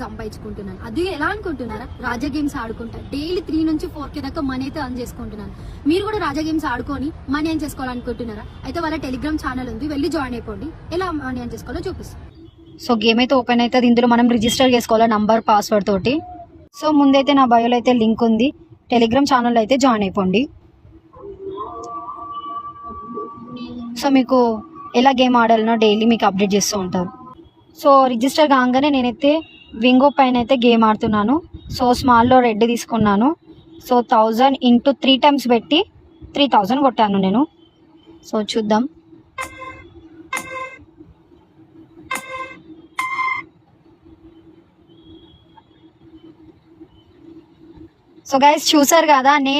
సంపాదించుకుంటున్నాను. అది ఎలా అనుకుంటున్నారా? రాజా గేమ్స్ ఆడుకుంటా డైలీ 3 నుంచి 4K దాకా మనీ అయితే అర్న్ చేసుకుంటున్నాను. మీరు కూడా రాజా గేమ్స్ ఆడుకొని మనీ ఏం చేసుకోవాలనుకుంటున్నారా? అయితే వాళ్ళ టెలిగ్రామ్ ఛానల్ ఉంది, వెళ్ళి జాయిన్ అయిపోండి. ఎలా మనీ ఏం చేసుకోవాలో చూపిస్తాను. సో గేమ్ అయితే ఓపెన్ అవుతుంది. ఇందులో మనం రిజిస్టర్ చేసుకోవాలి నంబర్ పాస్వర్డ్ తోటి. సో ముందైతే నా బయోలో అయితే లింక్ ఉంది, టెలిగ్రామ్ ఛానల్ అయితే జాయిన్ అయిపోండి. సో మీకు ఎలా గేమ్ ఆడాలనో డైలీ మీకు అప్డేట్ చేస్తూ ఉంటారు. సో రిజిస్టర్ కాగానే నేనైతే వింగో పైన అయితే గేమ్ ఆడుతున్నాను. సో స్మాల్లో రెడ్ తీసుకున్నాను. సో 1000 ఇంటూ 3 టైమ్స్ పెట్టి 3000 కొట్టాను నేను. సో చూద్దాం. సో గైస్ చూసారు కదా, నేను